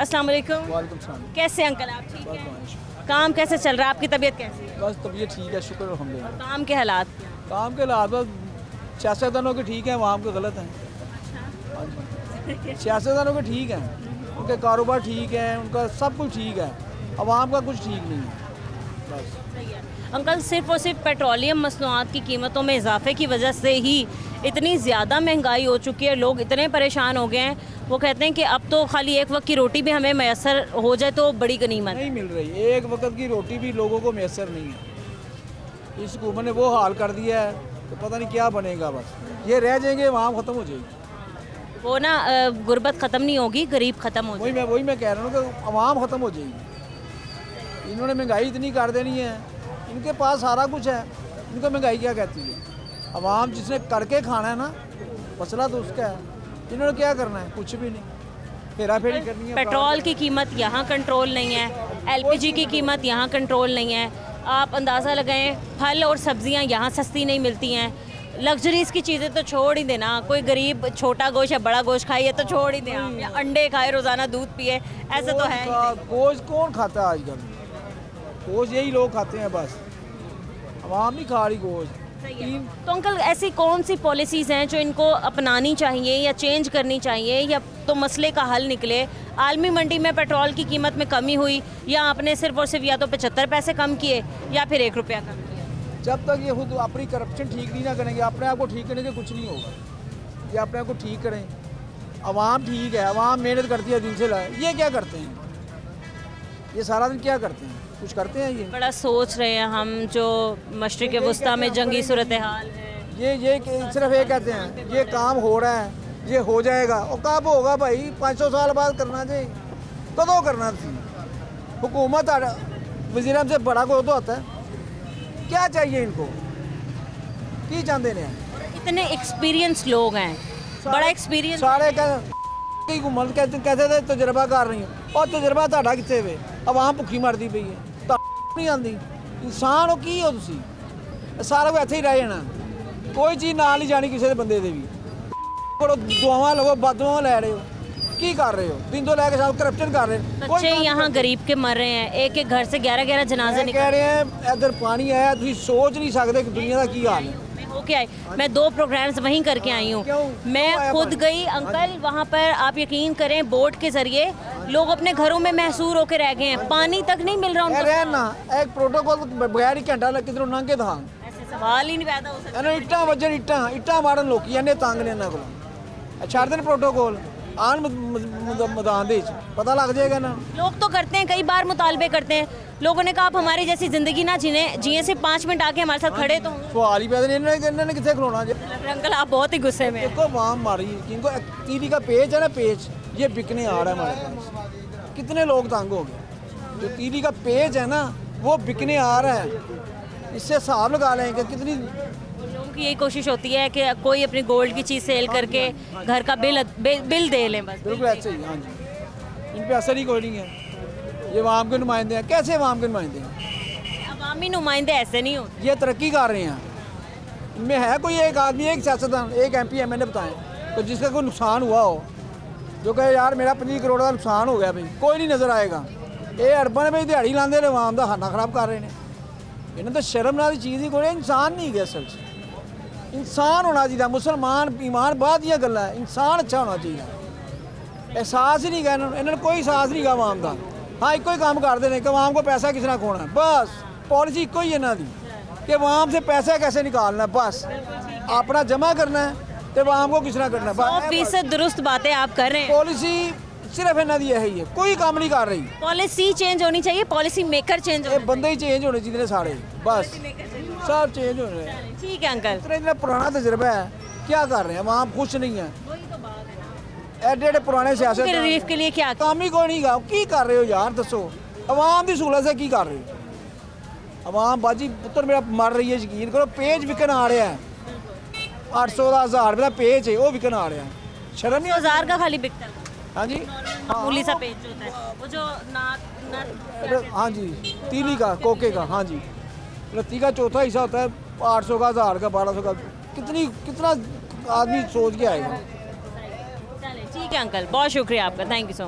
अस्सलाम वालेकुम। वालेकुम सलाम। कैसे अंकल आप ठीक बस हैं? माशाल्लाह। काम कैसे चल रहा है? आपकी तबीयत कैसी है? बस तबीयत ठीक है, शुक्र अल्हम्दुलिल्लाह। काम के हालात? काम के हालात बस सियासतदानों के ठीक हैं, अवाम के गलत हैं। हाँ जी, सियासतदानों के ठीक हैं, उनके कारोबार ठीक है, उनका सब कुछ ठीक है, अवाम का कुछ ठीक नहीं है बस। सही है। अंकल सिर्फ और सिर्फ पेट्रोलियम मसनूआत की कीमतों में इजाफे की वजह से ही इतनी ज़्यादा महंगाई हो चुकी है, लोग इतने परेशान हो गए हैं। वो कहते हैं कि अब तो खाली एक वक्त की रोटी भी हमें मैसर हो जाए तो बड़ी गनीमत है। नहीं मिल रही, एक वक्त की रोटी भी लोगों को मैसर नहीं है। इस हुकूमत ने वो हाल कर दिया है तो पता नहीं क्या बनेगा। बस ये रह जाएंगे, वहाँ ख़त्म हो जाएगी। वो ना गुर्बत ख़त्म नहीं होगी, गरीब ख़त्म हो जाएगी। वही मैं कह रहा हूँ कि अवाम ख़त्म हो जाएगी। इन्होंने महंगाई इतनी कर देनी है, इनके पास सारा कुछ है, इनको महंगाई क्या कहती है? अवाम जिसने करके खाना है ना, मसला तो उसका है। इन्होंने क्या करना है? कुछ भी नहीं, हेरा फेरी करनी है। पेट्रोल की कीमत यहाँ कंट्रोल नहीं है, एलपीजी की कीमत यहाँ कंट्रोल नहीं है। आप अंदाज़ा लगाएं, फल और सब्जियाँ यहाँ सस्ती नहीं मिलती हैं। लग्जरीज़ की चीज़ें तो छोड़ ही देना, कोई गरीब छोटा गोश्त या बड़ा गोश्त खाइए तो छोड़ ही दें आप, या अंडे खाए, रोज़ाना दूध पिए, ऐसा तो है ही नहीं। गोश्त कौन खाता है आजकल? गोश्त यही लोग खाते हैं बस, अवाम नहीं खा रही गोश्त। सही है। तो अंकल ऐसी कौन सी पॉलिसीज़ हैं जो इनको अपनानी चाहिए या चेंज करनी चाहिए, या तो मसले का हल निकले? आलमी मंडी में पेट्रोल की कीमत में कमी हुई, या आपने सिर्फ और सिर्फ या तो 75 पैसे कम किए या फिर 1 रुपया कम किया? जब तक ये खुद अपनी करप्शन ठीक नहीं ना करेंगे, अपने आप को ठीक करने के कुछ नहीं होगा। ये अपने आप को ठीक करें, अवाम ठीक है, अवाम मेहनत करती है दिन से लाए। ये क्या करते हैं? ये सारा दिन क्या करते हैं? कुछ करते हैं ये? बड़ा सोच रहे हैं हम, जो मशरिक़ वस्ता में जंगी सूरत हाल है। ये सिर्फ ये कहते हैं ये काम हो रहा है, ये हो जाएगा। और कब होगा भाई? 500 साल बाद करना चाहिए, कदों करना थी हुकूमत। वज़ीर से बड़ा कोई तो आता है, क्या चाहिए इनको? की चाहते हैं? इतने एक्सपीरियंस लोग हैं, बड़ा एक्सपीरियंस। सारे घूमन कैसे थे तजर्बा कर रही हो, और तजर्बा ਤੁਹਾਡਾ कितने वे? अवाम भुखी मरदी पई है, नहीं आती। इंसान हो की हो तुसी? सारा कुछ ਇੱਥੇ ही रह जाना, कोई चीज़ नाल नहीं जानी किसी बंदे दे भी। दुआवां लो, बददुआवां लै रहे हो, की कर रहे हो? दिन तो लैके शाम करप्शन कर रहे हो। बच्चे यहाँ गरीब के मर रहे हैं, एक एक घर से 11-11 जनाजे कह रहे हैं इधर पानी आया, तुम सोच नहीं सकते कि दुनिया का की हाल है। होके आई। मैं 2 प्रोग्राम्स वहीं करके आई हूँ। मैं खुद गई अंकल, वहाँ पर आप यकीन करें बोट के जरिए लोग अपने घरों में महसूर होकर रह गए हैं, पानी तक नहीं मिल रहा उनको। रहना एक प्रोटोकॉल बगैर ही घंटा लग किधरों लंघ के था। ऐसे सवाल ही नहीं पैदा हो सकता। ਇਹਨਾਂ ਇੱਟਾਂ ਵੱਜਣ ਇੱਟਾਂ ਮਾਰਨ ਲੋਕੀ ਇਹਨੇ ਤੰਗ ਨੇ ਇਹਨਾਂ ਕੋਲ। ਛੱਡ ਦੇਣ ਪ੍ਰੋਟੋਕੋਲ, ਆਣ मैदान ਦੇ ਵਿੱਚ ਪਤਾ ਲੱਗ ਜਾਏਗਾ ਨਾ। लोग तो करते हैं, कई बार मुतालबे करते हैं। लोगों ने कहा आप हमारी जैसी ज़िंदगी ना जिए सिर्फ 5 मिनट आके हमारे साथ खड़े तो हों। सवाल ही पैदा नहीं, ਇਹਨਾਂ ਨੇ कितने खलोना जे? अंकल आप बहुत ही गुस्से में हैं। देखो वाम मारी इनको, टीवी का पेज है ना, पेज ये बिकने आ रहा है हमारे पास। कितने लोग तंग हो गए? जो टीवी का पेज है ना वो बिकने आ रहा है, इससे हिसाब लगा लें कि कितनी। लोगों की यही कोशिश होती है कि कोई अपनी गोल्ड की चीज़ सेल करके घर का बिल दे लें बस। बिल्कुल ऐसे ही। हाँ जी, इन पे असर ही कोई नहीं है। ये वाम के नुमाइंदे हैं, कैसे वाम के नुमाइंदे हैं? अवामी नुमाइंदे ऐसे नहीं होते। ये तरक्की कर रहे हैं, इनमें है कोई एक आदमी, एक सियासतदान, एक MP MNA बताएं तो जिसका कोई नुकसान हुआ हो, जो कहे यार मेरा 25 करोड़ का नुकसान हो गया भाई, कोई नहीं नज़र आएगा। ये अरबन में दिहाड़ी लाते ने, आवाम का खाना खराब कर रहे हैं। इन्हें तो शर्म नाल चीज़ ही कोई, इंसान नहीं गया असल च। इंसान होना चाहिए, मुसलमान ईमान बाद दी गल्लां है, इंसान अच्छा होना चाहिए। एहसास ही नहीं गया इन्होंने, कोई एहसास नहीं गा आवाम का। हाँ एको ही काम करते हैं कि आवाम को पैसा किस तरह खोना है, बस पॉलिसी एको ही इन्हों की कि आवाम से पैसा कैसे निकालना है, बस अपना जमा करना है तो आवाम को किस तरह करना है। 100% दुरुस्त बातें आप कर रहे हैं। पॉलिसी सिर्फ इन्हों की यही है, कोई काम नहीं कर रही। पॉलिसी चेंज होनी चाहिए, पॉलिसी मेकर चेंज ये बंदे ही चेंज होने चाहिए सारे, बस सब चेंज होने हैं। ठीक है अंकल। इतना पुराना तजर्बा है, क्या कर रहे हैं? आवाम खुश नहीं है। एडे एडे पुराने सियासत रिलीफ के लिए क्या काम ही कोई नहीं गा, की कर रहे हो यार? दसो अवाम की सहूलत से की कर रहे हो? अवाम बाजी पुत्र मेरा मर रही है, यकीन करो। पेज विकन आ रहा है, 800 का 1000 रुपये का पेज है, वो विकन आ रहा है। शर्म नहीं? 1000 का खाली बिकता है। हाँ जी, मामूली सा पेज होता है, वो जो हाँ जी, तीली का, कोके का। हाँ जी, रत्ती का चौथा हिस्सा होता है, 800 का, 1000 का, 1200 का। कितना आदमी सोच के आएगा? ठीक है अंकल, बहुत शुक्रिया आपका, थैंक यू सो मच।